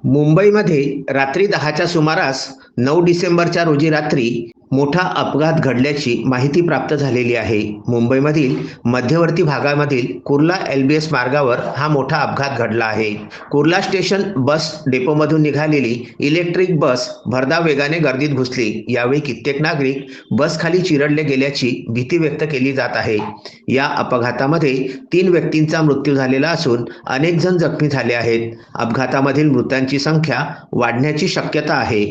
मुंबईमध्ये रात्री 10च्या सुमारास 9 डिसेंबरच्या रोजी रात्री मोठा अपघात घडल्याची माहिती प्राप्त झालेली आहे. मुंबईमधील मध्यवर्ती भागामधील कुर्ला एलबीएस मार्गावर हा मोठा अपघात घडला आहे. कुर्ला स्टेशन बस डेपोमधून निघालेली इलेक्ट्रिक बस भरधाव वेगाने गर्दीत घुसली. यावेळी कित्येक नागरिक बस खाली चिरडले गेल्याची भीती व्यक्त केली जात आहे. या अपघातामध्ये 3 व्यक्तींचा मृत्यू झालेला असून अनेक जण जखमी झाले आहेत. अपघातामधील मृतांची संख्या वाढण्याची शक्यता आहे.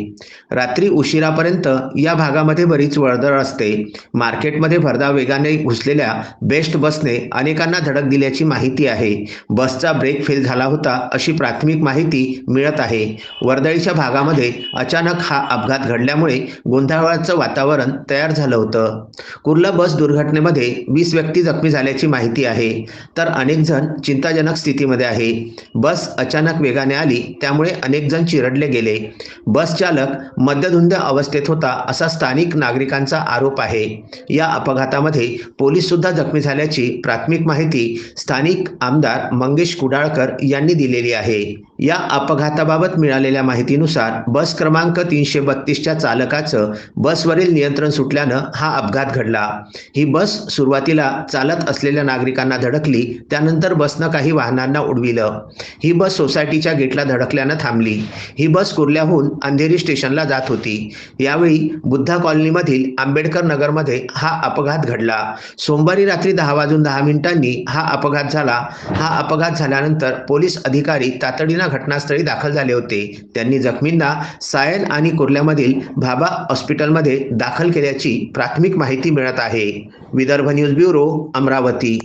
रात्री उशिरापर्यंत या भागामध्ये बरीच वर्दळ असते. मार्केटमध्ये भरधाव वेगाने घुसलेल्या बेस्ट बसने अनेकांना धडक दिल्याची माहिती आहे. बसचा ब्रेक फेल झाला होता अशी प्राथमिक माहिती मिळत आहे. वर्दळीच्या भागामध्ये अचानक हा अपघात घडल्यामुळे गोंधळाचं वातावरण तयार झालं होतं. कुर्ला बस दुर्घटनेमध्ये 20 व्यक्ती जखमी झाल्याची माहिती आहे, तर अनेक जण चिंताजनक स्थितीमध्ये आहे. बस अचानक वेगाने आली त्यामुळे अनेक जण चिरडले गेले. बस चालक मद्यधुंद अवस्थेत होता असा स्थानिक नागरिकांचा आरोप आहे. या अपघातामध्ये पोलीस सुद्धा जखमी झाल्याची प्राथमिक माहिती स्थानिक आमदार मंगेश कुडाळकर यांनी दिलेली आहे. या अपघाताबाबत मिळालेल्या माहितीनुसार बस क्रमांक 332च्या चालकाचं बसवरील नियंत्रण सुटल्यानं हा अपघात घडला. ही बस सुरुवातीला चालत असलेल्या नागरिकांना धडकली, त्यानंतर बसनं काही वाहनांना उडविलं. ही बस सोसायटीच्या गेटला धडकल्यानं थांबली. ही बस कुर्ल्याहून अंधेरी स्टेशनला जात होती. यावेळी बुद्धा कॉलनीमधील आंबेडकर नगरमध्ये हा अपघात घडला. सोमवारी रात्री 10:10 हा अपघात झाला. हा अपघात झाल्यानंतर पोलीस अधिकारी तातडीनं घटनास्थळी दाखल झाले होते. त्यांनी जखमींना सायन आणि कुर्ल्यामधील भाभा हॉस्पिटलमध्ये दाखल केल्याची प्राथमिक माहिती मिळत आहे. Vidarbha news bureau, Amravati.